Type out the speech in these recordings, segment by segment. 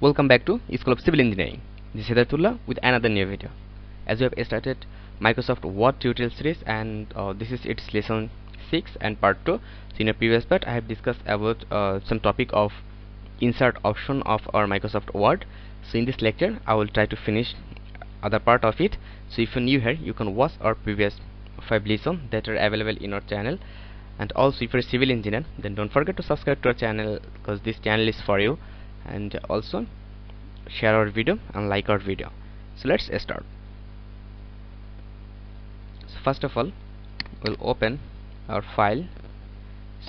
Welcome back to School of Civil Engineering. This is Hedaetullah with another new video. As we have started Microsoft Word tutorial series, and this is its lesson 6 and part 2. So in a previous part I have discussed about some topic of insert option of our Microsoft Word. So in this lecture I will try to finish other part of it. So if you're new here, you can watch our previous 5 lessons that are available in our channel. And also if you're a civil engineer, then don't forget to subscribe to our channel, because this channel is for you. And also share our video and like our video. So let's start. So first of all, we'll open our file.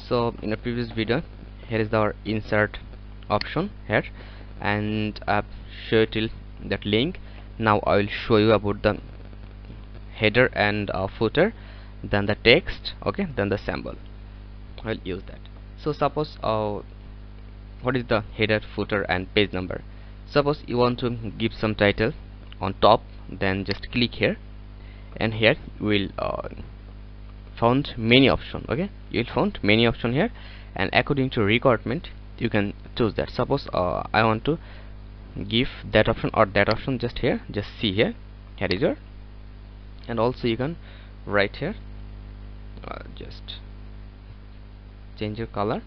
So in a previous video, here is our insert option here, and I've showed you that link. Now I will show you about the header and footer, then the text, okay, then the symbol. I'll use that. So suppose what is the header, footer and page number? Suppose you want to give some title on top, then just click here, and here you will found many option. Okay, you will found many option here, and according to requirement you can choose that. Suppose I want to give that option or that option. Just here, just see here, here is your, and also you can write here, just change your color.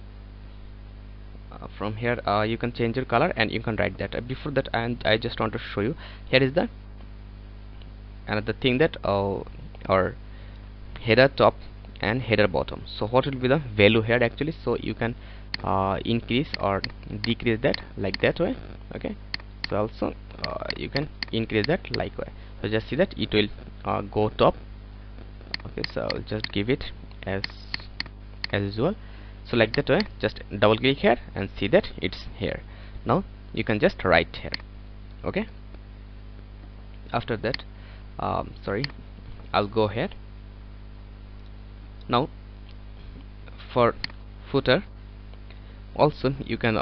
From here you can change your color and you can write that. Before that, and I just want to show you, here is the another thing that our header top and header bottom. So what will be the value here actually? So you can increase or decrease that like that way. Okay, so also you can increase that likewise. So just see that it will go top. Okay, so I'll just give it as usual. So like that way, just double click here and see that it's here. Now you can just write here. Okay, after that, sorry, I'll go here. Now for footer also you can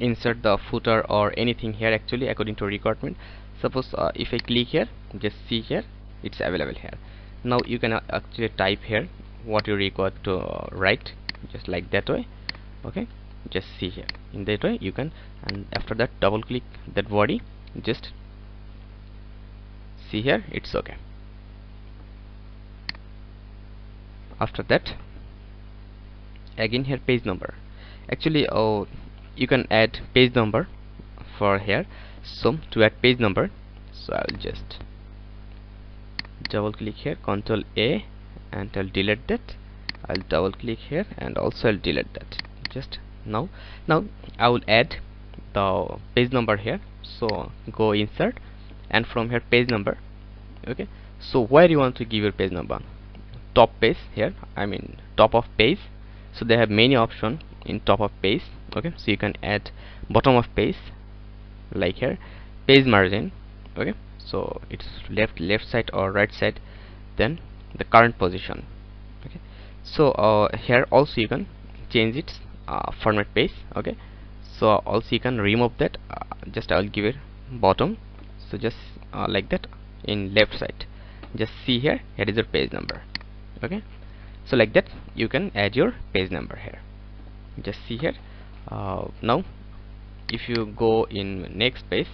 insert the footer or anything here actually according to requirement. Suppose if I click here, just see here, it's available here. Now you can actually type here what you require to write, just like that way. Okay, just see here, in that way you can, and after that double click that body, just see here, it's okay. After that, again here page number. Actually you can add page number for here. So to add page number, so I'll just double click here, Ctrl A, and I'll delete that. I'll double click here and also I'll delete that. Just now I will add the page number here. So go insert, and from here page number. Okay, so where you want to give your page number? Top page here, I mean top of page. So they have many options in top of page. Okay, so you can add bottom of page, like here, page margin. Okay, so it's left side or right side, then the current position. Okay, so here also you can change its format page. Okay, so also you can remove that. Just I'll give it bottom. So just like that in left side, just see here, here is your page number. Okay, so like that you can add your page number here. Just see here. Now if you go in next page,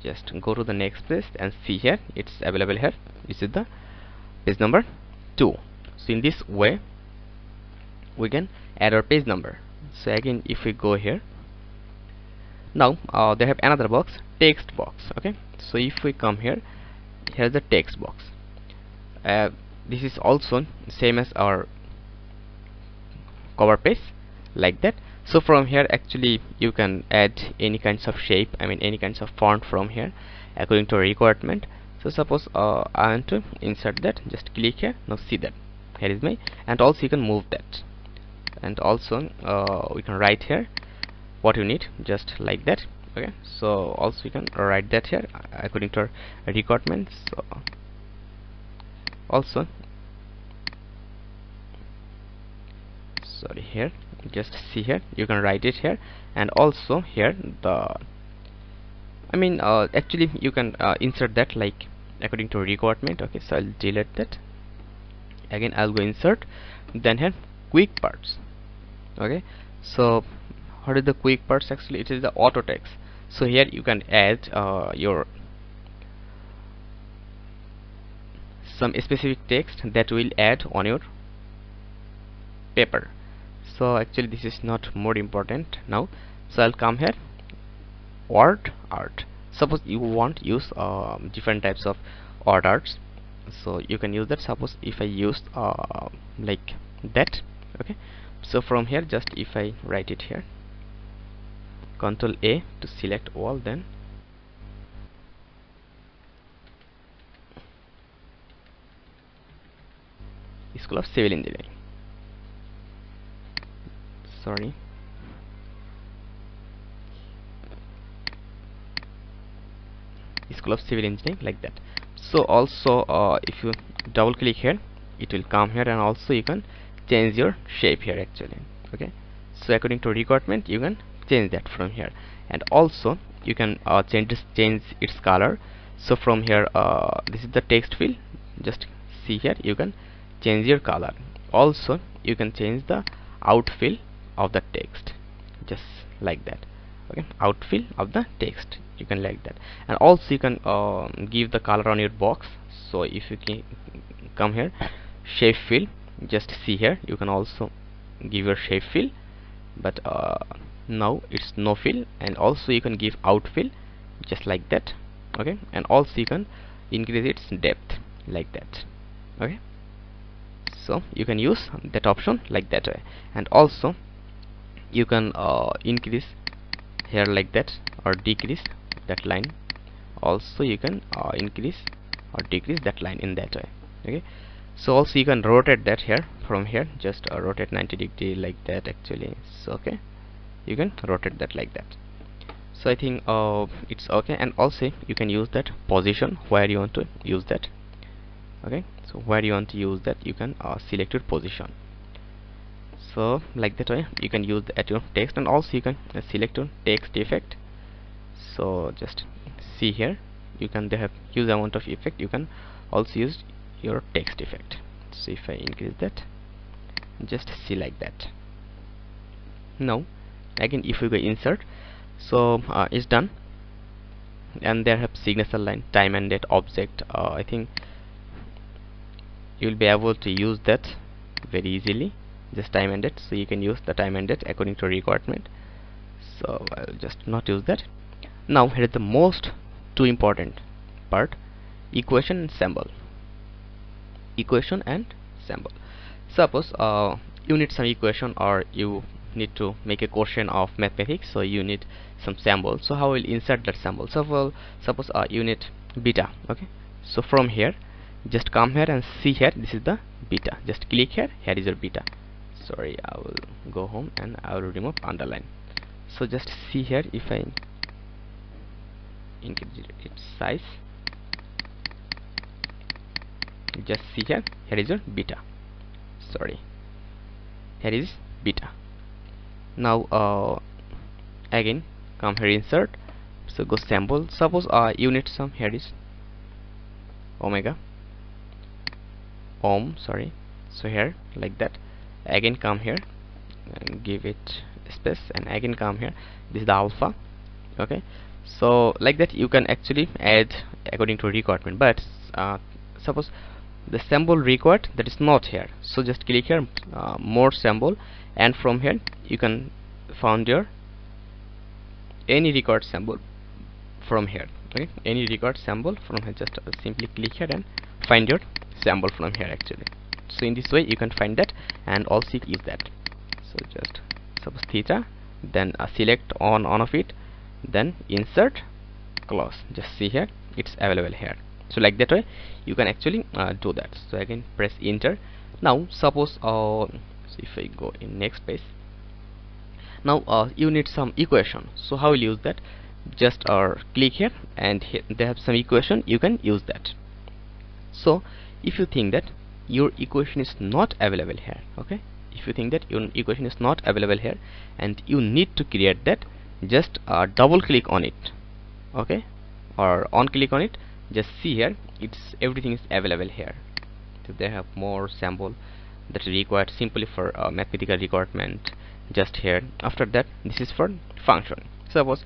just go to the next page and see here, it's available here. This is the page number 2. So in this way we can add our page number. So again if we go here, now they have another box, text box. Okay, so if we come here, here's the text box. This is also same as our cover page, like that. So from here actually you can add any kinds of shape, I mean any kinds of font from here according to requirement. So suppose I want to insert that, just click here. Now see that here is my, and also you can move that, and also we can write here what you need, just like that. Okay, so also you can write that here according to requirements. So also, sorry, here just see here, you can write it here, and also here the, I mean actually you can insert that like according to requirement. Okay, so I'll delete that. Again I'll go insert, then here quick parts. Okay, so what is the quick parts? Actually it is the auto text. So here you can add your some specific text that will add on your paper. So actually this is not more important now. So I'll come here, word art. Suppose you want use different types of word arts, so you can use that. Suppose if I use like that, okay, so from here just if I write it here, Ctrl A to select all, then School of Civil Engineering, sorry, School of Civil Engineering, like that. So also if you double click here, it will come here, and also you can change your shape here actually, okay. So according to requirement you can change that from here, and also you can change its color. So from here this is the text field, just see here, you can change your color. Also you can change the outfill of the text, just like that, okay. Outfill of the text, you can like that. And also you can give the color on your box. So if you can come here, shape fill, just see here, you can also give your shape fill, but now it's no fill. And also you can give outfill, just like that, okay. And also you can increase its depth, like that, okay. So you can use that option like that way. And also you can increase here like that, or decrease that line. Also you can increase or decrease that line in that way, okay. So also you can rotate that here, from here just rotate 90 degree like that actually. So okay, you can rotate that like that. So I think it's okay. And also you can use that position where you want to use that, okay. So where you want to use that, you can select your position. So like that way you can use at your text. And also you can select your text effect. So just see here, you can, they have huge amount of effect. You can also use your text effect. So if I increase that, just see like that. Now again if we go insert, so it's done. And there have signature line, time and date, object. I think you will be able to use that very easily, just time and date. So you can use the time and date according to requirement. So I'll just not use that. Now here is the most too important part, equation and symbol. Equation and symbol. Suppose you need some equation, or you need to make a question of mathematics, so you need some symbol. So how will insert that symbol? So suppose you need beta, okay. So from here just come here and see here, this is the beta. Just click here, here is your beta. Sorry, I will go home and I will remove underline. So just see here, if I increase its size, just see here, here is your beta. Sorry, here is beta. Now again come here, insert, so go symbol. Suppose you need some, here is omega, sorry. So here like that, again come here and give it space, and again come here, this is the alpha, okay. So like that you can actually add according to requirement. But suppose the symbol required, that is not here, so just click here, more symbol, and from here you can find your any required symbol from here, okay. Any required symbol from here, just simply click here and find your symbol from here actually. So in this way you can find that, and also use that. So just suppose theta, then select on of it, then insert, close. Just see here, it's available here. So like that way you can actually do that. So again press enter. Now suppose so if I go in next page, now you need some equation. So how will you use that? Just click here, and here they have some equation, you can use that. So if you think that your equation is not available here, okay, if you think that your equation is not available here and you need to create that, just double click on it, okay, or on click on it. Just see here, it's everything is available here. So they have more symbol that is required simply for mathematical requirement. just here. After that, this is for function. Suppose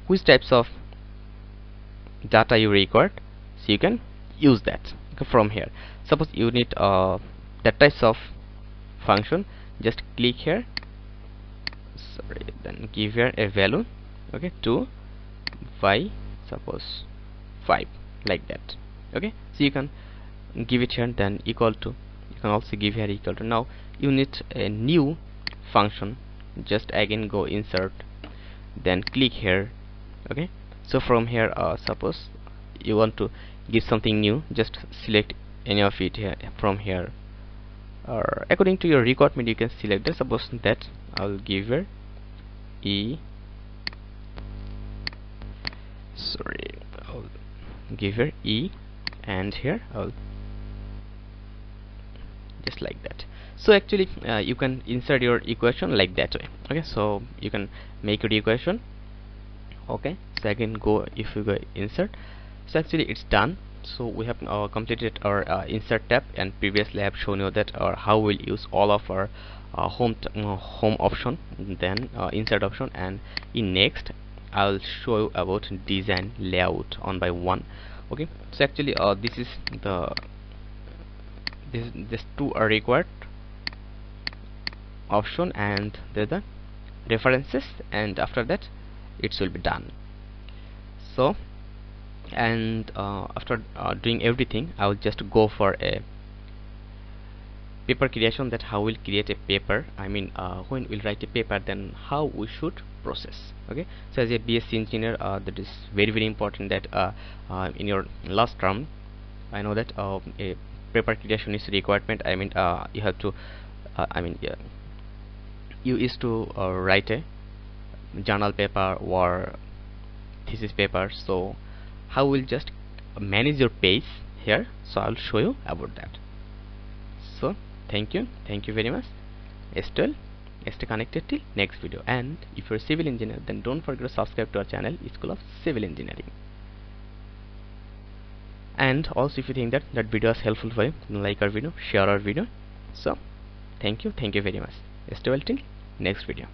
which types of data you required, so you can use that from here. Suppose you need that types of function, just click here, sorry, then give here a value, okay, to y, suppose 5, like that. Okay, so you can give it here, then equal to, you can also give here equal to. Now you need a new function, just again go insert, then click here. Okay, so from here suppose you want to give something new, just select any of it here from here, or according to your requirement you can select that. Suppose that I'll give here I'll give here E, and here I'll just like that. So actually you can insert your equation like that way. Okay, so you can make your equation. Okay, so again go, if you go insert, so actually it's done. So we have completed our insert tab, and previously I have shown you that how we'll use all of our home option, then insert option, and in next I'll show you about design layout one by one. Okay, so actually this is the this two are required option, and the references, and after that it will be done. So and after doing everything, I will just go for a paper creation, that how we'll create a paper, I mean when we'll write a paper, then how we should process. Okay, so as a BSc engineer, that is very very important that in your last term, I know that a paper creation is a requirement. I mean you have to you used to write a journal paper or thesis paper, so how we'll just manage your page here, so I'll show you about that. So thank you very much. Stay connected till next video, and if you're a civil engineer, then don't forget to subscribe to our channel, School of Civil Engineering. And also if you think that video is helpful for you, like our video, share our video. So thank you very much. Stay well till next video.